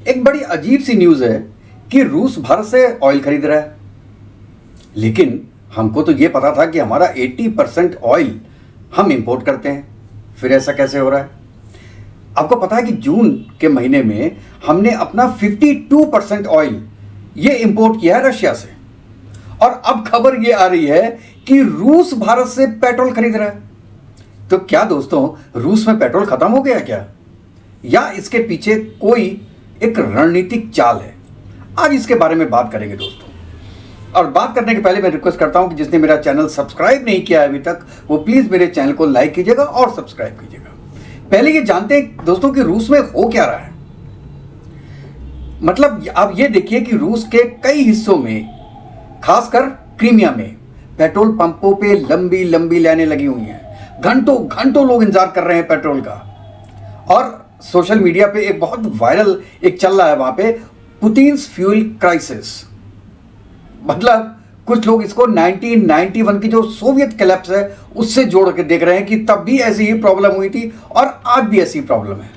एक बड़ी अजीब सी न्यूज़ है कि रूस भारत से ऑयल खरीद रहा है। लेकिन हमको तो ये पता था कि हमारा 80% ऑयल हम इंपोर्ट करते हैं। फिर ऐसा कैसे हो रहा है? आपको पता है कि जून के महीने में हमने अपना 52% ऑयल ये इंपोर्ट किया है रशिया से। और अब खबर ये आ रही है कि रूस भारत से पेट्रोल खरीद रहा है। तो क्या दोस्तों, रूस में पेट्रोल खत्म हो गया क्या, या इसके पीछे कोई एक रणनीतिक चाल है? आज इसके बारे में बात करेंगे दोस्तों। और बात करने के पहले मैं रिक्वेस्ट करता हूं कि जिसने मेरा चैनल सब्सक्राइब नहीं किया है अभी तक, वो प्लीज मेरे चैनल को लाइक कीजिएगा और सब्सक्राइब कीजिएगा। पहले ये जानते हैं दोस्तों कि रूस में हो क्या रहा है। मतलब आप ये देखिए कि रूस के कई हिस्सों में, खासकर क्रीमिया में, पेट्रोल पंपों पे लंबी लंबी लाइनें लगी हुई हैं। घंटों घंटों लोग इंतजार कर रहे हैं पेट्रोल का। और सोशल मीडिया पे एक बहुत वायरल एक चल रहा है वहां पे, पुतिन्स फ्यूल क्राइसिस। मतलब कुछ लोग इसको 1991 की जो सोवियत कोलैप्स है उससे जोड़ के देख रहे हैं कि तब भी ऐसी ही प्रॉब्लम हुई थी और आज भी ऐसी प्रॉब्लम है।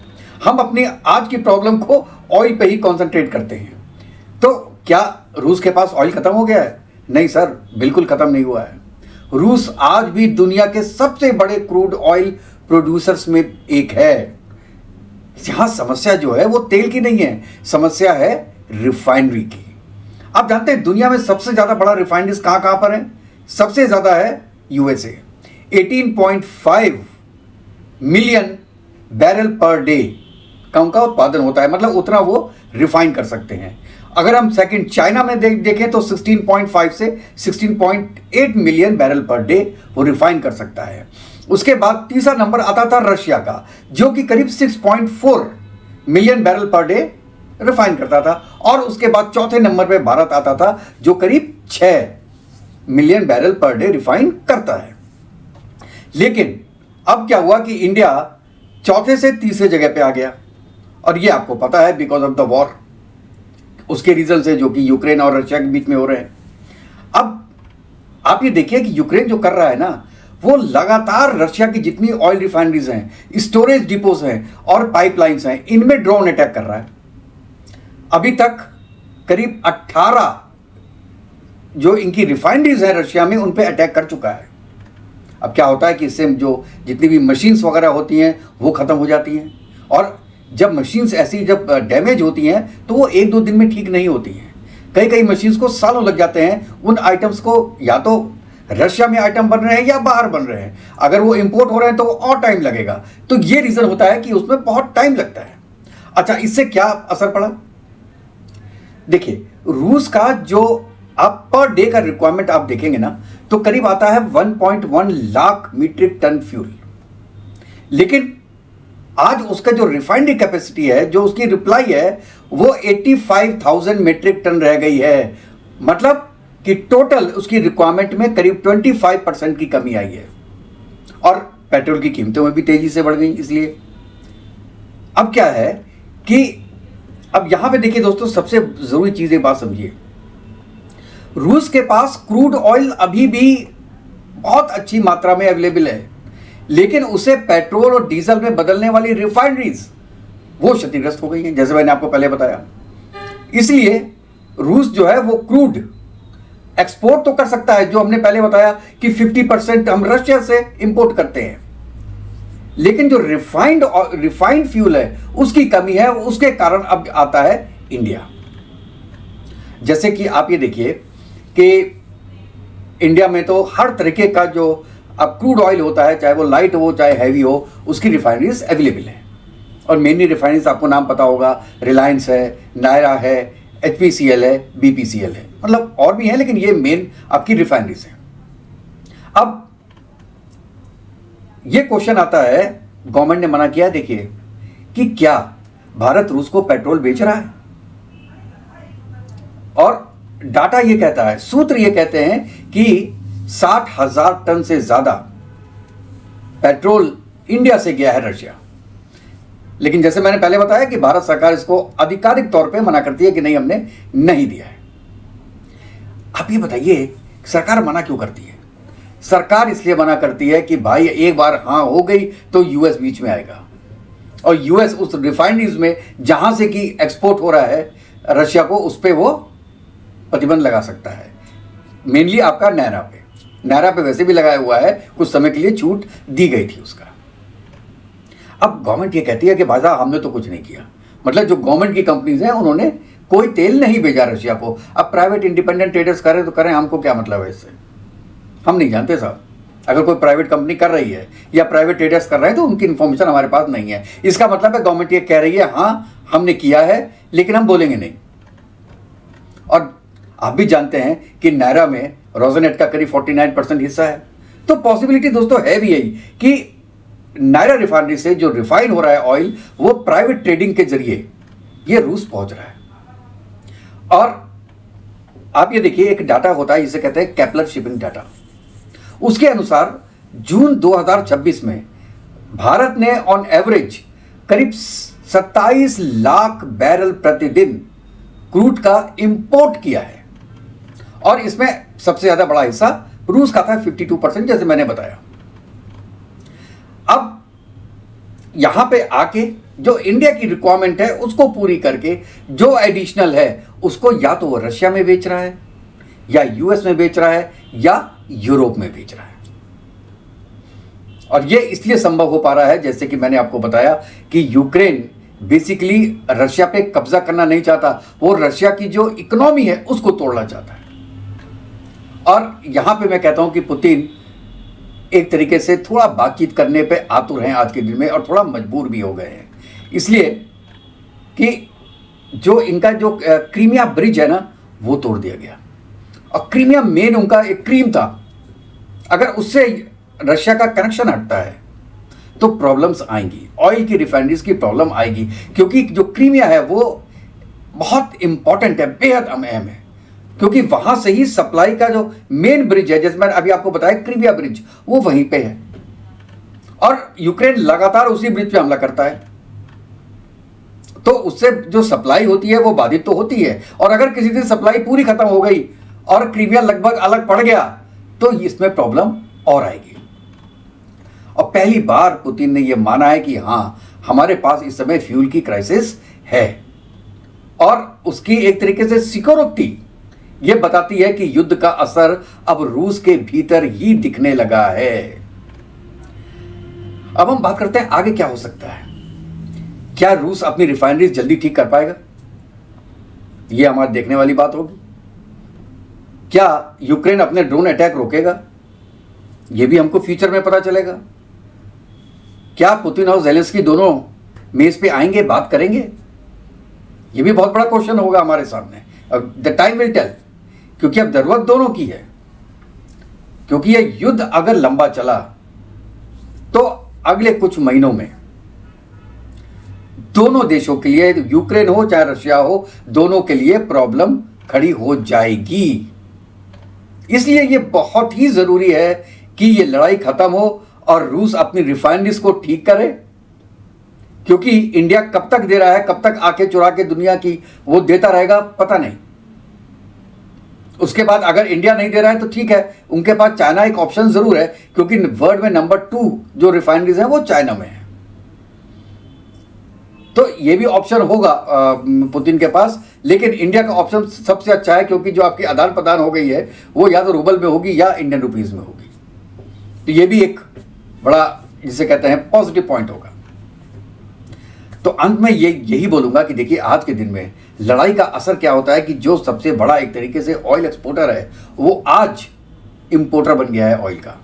हम अपनी आज की प्रॉब्लम को ऑयल पे ही कॉन्सेंट्रेट करते हैं। तो क्या रूस के पास ऑयल खत्म हो गया है? नहीं सर, बिल्कुल खत्म नहीं हुआ है। रूस आज भी दुनिया के सबसे बड़े क्रूड ऑयल प्रोड्यूसर्स में एक है। यहां समस्या जो है वो तेल की नहीं है, समस्या है रिफाइनरी की। आप जानते हैं दुनिया में सबसे ज्यादा बड़ा रिफाइनरीज कहां पर है? सबसे ज्यादा है USA. 18.5 million barrel per day का उनका उत्पादन होता है, मतलब उतना वो रिफाइन कर सकते हैं। अगर हम सेकंड चाइना में देखें तो 16.5 से 16.8 मिलियन बैरल पर डे वो रिफाइन कर सकता है। उसके बाद तीसरा नंबर आता था रशिया का, जो कि करीब 6.4 million barrel per day refine करता था। और उसके बाद चौथे नंबर पे भारत आता था, जो करीब 6 million barrel per day refine करता है। लेकिन अब क्या हुआ कि इंडिया चौथे से तीसरे जगह पे आ गया। और ये आपको पता है, बिकॉज ऑफ द वॉर, उसके रीजन से जो कि यूक्रेन और रशिया के बीच में हो रहे हैं। अब आप ये देखिए कि यूक्रेन जो कर रहा है ना, वो लगातार रशिया की जितनी ऑयल रिफाइनरीज हैं, स्टोरेज डिपोज हैं और पाइपलाइंस हैं, इनमें ड्रोन अटैक कर रहा है। अभी तक करीब 18 जो इनकी रिफाइनरीज है रशिया में, उन पे अटैक कर चुका है। अब क्या होता है कि इससे जो जितनी भी मशीन्स वगैरह होती हैं वो खत्म हो जाती हैं। और जब मशीन्स ऐसी जब डैमेज होती हैं तो वो 1-2 दिन में ठीक नहीं होती हैं। कई कई मशीन्स को सालों लग जाते हैं उन आइटम्स को, या तो रशिया में आइटम बन रहे हैं या बाहर बन रहे हैं। अगर वो इंपोर्ट हो रहे हैं तो और टाइम लगेगा। तो ये रीज़न होता है कि उसमें बहुत टाइम लगता है। अच्छा, इससे क्या असर पड़ा? देखिए, रूस का जो आप पर डे का रिक्वायरमेंट आप देखेंगे ना, तो करीब आता है 1.1 लाख मीट्रिक टन फ्यूल। लेकिन आज उसका जो रिफाइनरी कैपेसिटी है, जो उसकी रिप्लाई है, वो 85,000 मीट्रिक टन रह गई है। मतलब कि टोटल उसकी रिक्वायरमेंट में करीब 25% की कमी आई है। और पेट्रोल की कीमतों में भी तेजी से बढ़ गई। इसलिए अब क्या है कि अब यहां पे देखिए दोस्तों, सबसे जरूरी चीज एक बात समझिए, रूस के पास क्रूड ऑयल अभी भी बहुत अच्छी मात्रा में अवेलेबल है, लेकिन उसे पेट्रोल और डीजल में बदलने वाली रिफाइनरीज वो क्षतिग्रस्त हो गई हैं, जैसे मैंने आपको पहले बताया। इसलिए रूस जो है वो क्रूड एक्सपोर्ट तो कर सकता है, जो हमने पहले बताया कि 50% हम रशिया से इंपोर्ट करते हैं, लेकिन जो रिफाइंड फ्यूल है उसकी कमी है। उसके कारण अब आता है इंडिया। जैसे कि आप ये देखिए कि इंडिया में तो हर तरीके का जो अब क्रूड ऑयल होता है, चाहे वो लाइट हो चाहे हैवी हो, उसकी रिफाइनरीज अवेलेबल है। और मेनली रिफाइनरीज आपको नाम पता होगा, रिलायंस है, नायरा है, HPCL है, BPCL है, मतलब और भी हैं, लेकिन ये मेन आपकी रिफाइनरीज है। अब ये क्वेश्चन आता है, गवर्नमेंट ने मना किया, देखिए कि क्या भारत रूस को पेट्रोल बेच रहा है? और डाटा ये कहता है, सूत्र ये कहते हैं कि 60,000 टन से ज्यादा पेट्रोल इंडिया से गया है रशिया। लेकिन जैसे मैंने पहले बताया कि भारत सरकार इसको आधिकारिक तौर पे मना करती है कि नहीं, हमने नहीं दिया है। आप ये बताइए, सरकार मना क्यों करती है? सरकार इसलिए मना करती है कि भाई एक बार हाँ हो गई तो यूएस बीच में आएगा। और यूएस उस रिफाइनरीज में जहां से कि एक्सपोर्ट हो रहा है रशिया को, उस पर वो प्रतिबंध लगा सकता है। मेनली आपका नायरा पे वैसे भी लगाया हुआ है, कुछ समय के लिए छूट दी गई थी उसका। अब गवर्नमेंट ये कहती है कि भाई साहब हमने तो कुछ नहीं किया, मतलब जो गवर्नमेंट की कंपनीज हैं उन्होंने कोई तेल नहीं भेजा रशिया को। अब प्राइवेट इंडिपेंडेंट ट्रेडर्स करें तो करें, हमको क्या मतलब है इससे, हम नहीं जानते साहब। अगर कोई प्राइवेट कंपनी कर रही है या प्राइवेट ट्रेडर्स कर रहे हैं तो उनकी इन्फॉर्मेशन हमारे पास नहीं है। इसका मतलब है गवर्नमेंट ये कह रही है हाँ हमने किया है लेकिन हम बोलेंगे नहीं। और आप भी जानते हैं कि नायरा में रोजनेट का करीब 49% हिस्सा है। तो पॉसिबिलिटी दोस्तों है भी यही कि नायरा रिफाइनरी से जो रिफाइन हो रहा है ऑयल, वो प्राइवेट ट्रेडिंग के जरिए ये रूस पहुंच रहा है। और आप ये देखिए, एक डाटा होता है जिसे कहते हैं केपलर शिपिंग डाटा। उसके अनुसार जून 2026 में भारत ने ऑन एवरेज करीब 27 लाख बैरल प्रतिदिन क्रूड का इंपोर्ट किया है, और इसमें सबसे ज्यादा बड़ा हिस्सा रूस का था 52%, जैसे मैंने बताया। अब यहां पे आके जो इंडिया की रिक्वायरमेंट है उसको पूरी करके जो एडिशनल है उसको या तो वो रशिया में बेच रहा है, या यूएस में बेच रहा है, या यूरोप में बेच रहा है। और ये इसलिए संभव हो पा रहा है, जैसे कि मैंने आपको बताया कि यूक्रेन बेसिकली रशिया पे कब्जा करना नहीं चाहता, वो रशिया की जो इकोनॉमी है उसको तोड़ना चाहता है। और यहां पे मैं कहता हूं कि पुतिन एक तरीके से थोड़ा बातचीत करने पे आतुर हैं आज के दिन में, और थोड़ा मजबूर भी हो गए हैं, इसलिए कि जो इनका जो क्रीमिया ब्रिज है ना वो तोड़ दिया गया। और क्रीमिया मेन उनका एक क्रीम था, अगर उससे रशिया का कनेक्शन हटता है तो प्रॉब्लम्स आएंगी, ऑयल की रिफाइनरीज की प्रॉब्लम आएगी, क्योंकि जो क्रीमिया है वो बहुत इंपॉर्टेंट है, बेहद अहम है, क्योंकि वहां से ही सप्लाई का जो मेन ब्रिज है, जैसे मैंने अभी आपको बताया क्रीमिया ब्रिज, वो वहीं पे है। और यूक्रेन लगातार उसी ब्रिज पे हमला करता है, तो उससे जो सप्लाई होती है वो बाधित तो होती है। और अगर किसी दिन सप्लाई पूरी खत्म हो गई और क्रीमिया लगभग अलग पड़ गया तो इसमें प्रॉब्लम और आएगी। और पहली बार पुतिन ने यह माना है कि हां हमारे पास इस समय फ्यूल की क्राइसिस है, और उसकी एक तरीके से सिक्योरिटी यह बताती है कि युद्ध का असर अब रूस के भीतर ही दिखने लगा है। अब हम बात करते हैं आगे क्या हो सकता है। क्या रूस अपनी रिफाइनरीज जल्दी ठीक कर पाएगा, यह हमारे देखने वाली बात होगी। क्या यूक्रेन अपने ड्रोन अटैक रोकेगा, यह भी हमको फ्यूचर में पता चलेगा। क्या पुतिन और ज़ेलेंस्की दोनों मेज पे आएंगे, बात करेंगे, यह भी बहुत बड़ा क्वेश्चन होगा हमारे सामने। द टाइम विल टेल, क्योंकि अब जरूरत दोनों की है, क्योंकि यह युद्ध अगर लंबा चला तो अगले कुछ महीनों में दोनों देशों के लिए, यूक्रेन हो चाहे रशिया हो, दोनों के लिए प्रॉब्लम खड़ी हो जाएगी। इसलिए यह बहुत ही जरूरी है कि यह लड़ाई खत्म हो और रूस अपनी रिफाइनरीज को ठीक करे, क्योंकि इंडिया कब तक दे रहा है, कब तक आंखें चुरा के दुनिया की वो देता रहेगा पता नहीं। उसके बाद अगर इंडिया नहीं दे रहा है तो ठीक है, उनके पास चाइना एक ऑप्शन जरूर है, क्योंकि वर्ल्ड में नंबर 2 जो रिफाइनरीज हैं वो चाइना में है। तो ये भी ऑप्शन होगा पुतिन के पास, लेकिन इंडिया का ऑप्शन सबसे अच्छा है, क्योंकि जो आपकी आदान प्रदान हो गई है वो या तो रूबल में होगी या इंडियन रुपीज में होगी। तो ये भी एक बड़ा जिसे कहते हैं पॉजिटिव पॉइंट होगा। तो अंत में यही बोलूंगा कि देखिए आज के दिन में लड़ाई का असर क्या होता है कि जो सबसे बड़ा एक तरीके से ऑयल एक्सपोर्टर है वो आज इंपोर्टर बन गया है ऑयल का,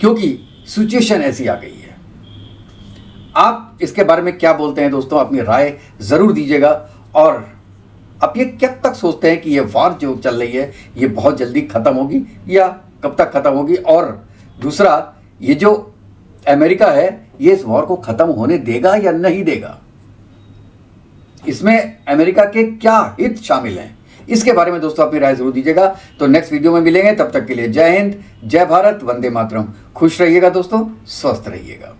क्योंकि सिचुएशन ऐसी आ गई है। आप इसके बारे में क्या बोलते हैं दोस्तों, अपनी राय जरूर दीजिएगा। और आप ये कब तक सोचते हैं कि ये वार जो चल रही है ये बहुत जल्दी खत्म होगी, या कब तक खत्म होगी? और दूसरा, ये जो अमेरिका है ये इस वॉर को खत्म होने देगा या नहीं देगा, इसमें अमेरिका के क्या हित शामिल हैं, इसके बारे में दोस्तों अपनी राय जरूर दीजिएगा। तो नेक्स्ट वीडियो में मिलेंगे, तब तक के लिए जय हिंद, जय भारत, वंदे मातरम। खुश रहिएगा दोस्तों, स्वस्थ रहिएगा।